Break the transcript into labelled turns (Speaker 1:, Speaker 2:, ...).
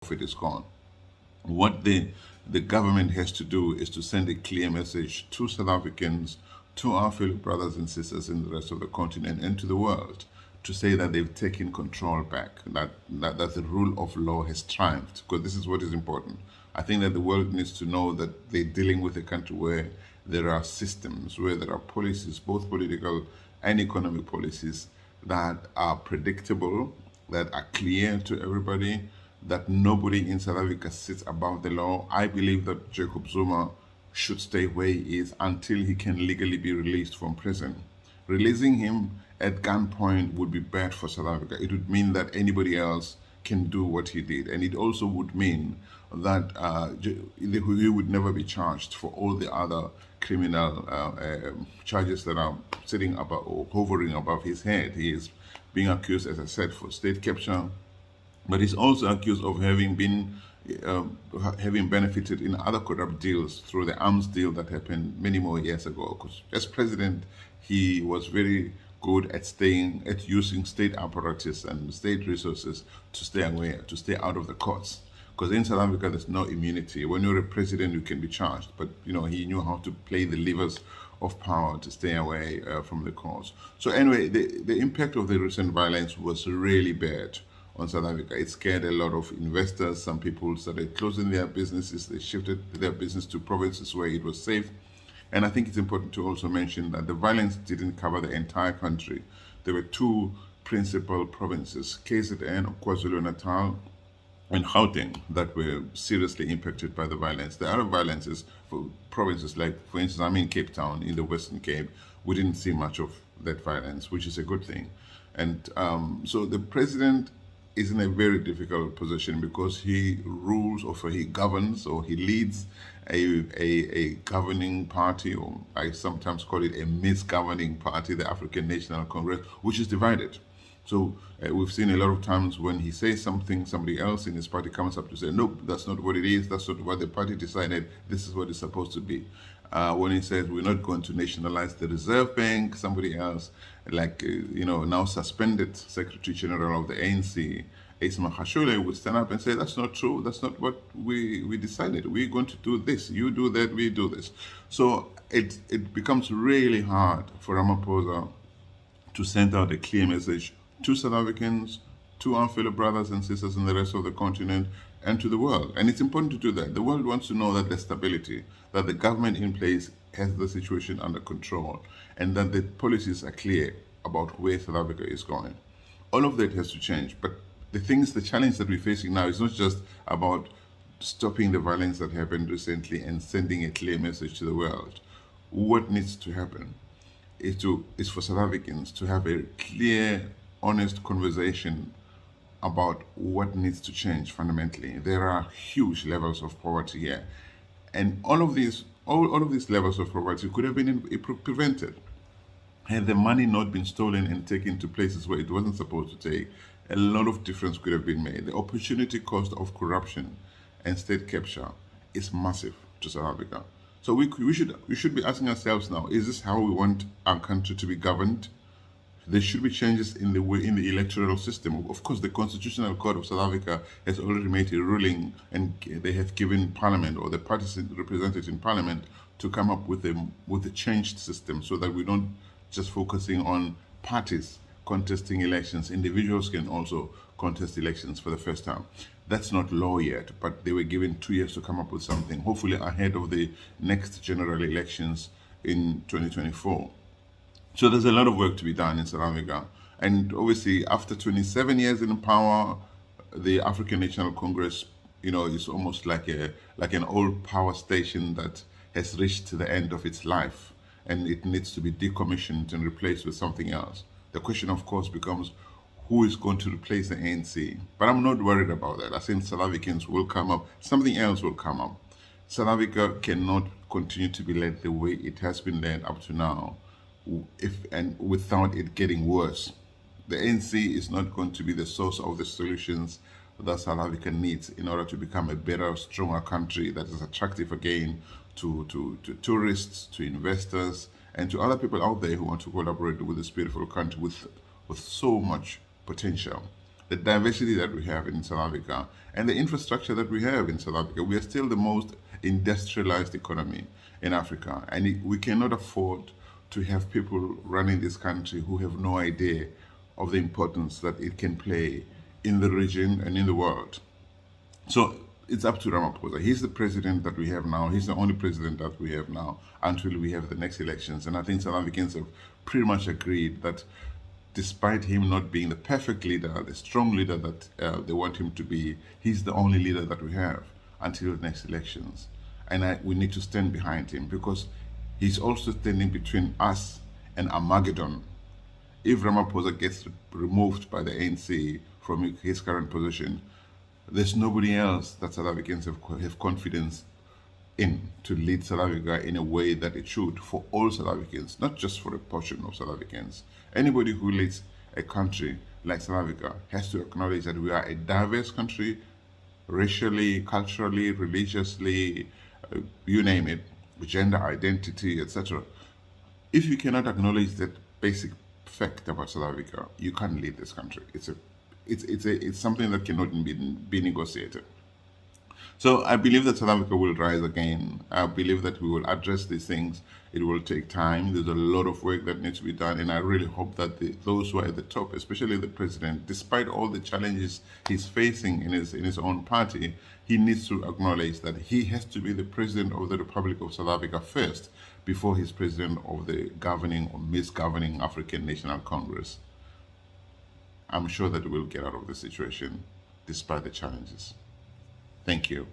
Speaker 1: it is gone. What the government has to do is to send a clear message to South Africans, to our fellow brothers and sisters in the rest of the continent, and to the world, to say that they've taken control back, that the rule of law has triumphed, because this is what is important. I think that the world needs to know that they're dealing with a country where there are systems, where there are policies, both political and economic policies, that are predictable, that are clear to everybody, that nobody in South Africa sits above the law. I believe that Jacob Zuma should stay where he is until he can legally be released from prison. Releasing him at gunpoint would be bad for South Africa. It would mean that anybody else can do what he did. And it also would mean that he would never be charged for all the other criminal charges that are sitting above or hovering above his head. He is being accused, as I said, for state capture, but he's also accused of having benefited in other corrupt deals through the arms deal that happened many more years ago. Because as president, he was very good at using state apparatus and state resources to stay away, to stay out of the courts. Because in South Africa, there's no immunity. When you're a president, you can be charged. But he knew how to play the levers of power to stay away from the courts. So anyway, the impact of the recent violence was really bad on South Africa. It scared a lot of investors. Some people started closing their businesses. They shifted their business to provinces where it was safe. And I think it's important to also mention that the violence didn't cover the entire country. There were two principal provinces, KZN, KwaZulu-Natal, and Gauteng, that were seriously impacted by the violence. The other violences for provinces like, for instance, I'm in Cape Town, in the Western Cape, we didn't see much of that violence, which is a good thing. And so the president is in a very difficult position because he rules, or he governs, or he leads a governing party, or I sometimes call it a misgoverning party, the African National Congress, which is divided. So we've seen a lot of times when he says something, somebody else in his party comes up to say, nope, that's not what it is, that's not what the party decided, this is what it's supposed to be. When he says we're not going to nationalize the Reserve Bank, somebody else, like, now suspended Secretary General of the ANC, Isma Khashoggi, would stand up and say, that's not true, that's not what we decided, we're going to do this, you do that, we do this. So it becomes really hard for Ramaphosa to send out a clear message to South Africans, to our fellow brothers and sisters in the rest of the continent, and to the world. And it's important to do that. The world wants to know that there's stability, that the government in place has the situation under control, and that the policies are clear about where South Africa is going. All of that has to change. But the challenge that we're facing now is not just about stopping the violence that happened recently and sending a clear message to the world. What needs to happen is for South Africans to have a clear, honest conversation about what needs to change fundamentally. There are huge levels of poverty here, and all of these levels of poverty could have been prevented had the money not been stolen and taken to places where it wasn't supposed to take. A lot of difference could have been made. The opportunity cost of corruption and state capture is massive to South Africa. So we should be asking ourselves now: is this how we want our country to be governed? There should be changes in the electoral system. Of course, the Constitutional Court of South Africa has already made a ruling, and they have given Parliament, or the parties represented in Parliament, to come up with a changed system, so that we don't just focusing on parties contesting elections. Individuals can also contest elections for the first time. That's not law yet, but they were given 2 years to come up with something, hopefully ahead of the next general elections in 2024. So there's a lot of work to be done in South Africa. And obviously, after 27 years in power, the African National Congress, is almost like an old power station that has reached the end of its life, and it needs to be decommissioned and replaced with something else. The question, of course, becomes who is going to replace the ANC. But I'm not worried about that. I think South Africans will come up. Something else will come up. South Africa cannot continue to be led the way it has been led up to now, without it getting worse. The ANC is not going to be the source of the solutions that South Africa needs in order to become a better, stronger country that is attractive again to tourists, to investors, and to other people out there who want to collaborate with this beautiful country with so much potential. the diversity that we have in South Africa, and the infrastructure that we have in South Africa. We are still the most industrialized economy in Africa, and we cannot afford to have people running this country who have no idea of the importance that it can play in the region and in the world. So it's up to Ramaphosa. He's the president that we have now. He's the only president that we have now until we have the next elections. And I think South Africans have pretty much agreed that despite him not being the perfect leader, the strong leader that they want him to be, he's the only leader that we have until the next elections. And we need to stand behind him because he's also standing between us and Armageddon. If Ramaphosa gets removed by the ANC from his current position, there's nobody else that South Africans have confidence in to lead South Africa in a way that it should for all South Africans, not just for a portion of South Africans. Anybody who leads a country like South Africa has to acknowledge that we are a diverse country, racially, culturally, religiously, you name it, gender identity, etc. If you cannot acknowledge that basic fact about South Africa, you can't lead this country. It's something that cannot be negotiated. So I believe that South Africa will rise again. I believe that we will address these things. It will take time. There's a lot of work that needs to be done, and I really hope that those who are at the top, especially the president, despite all the challenges he's facing in his own party, he needs to acknowledge that he has to be the president of the Republic of South Africa first, before he's president of the governing or misgoverning African National Congress. I'm sure that we'll get out of the situation despite the challenges. Thank you.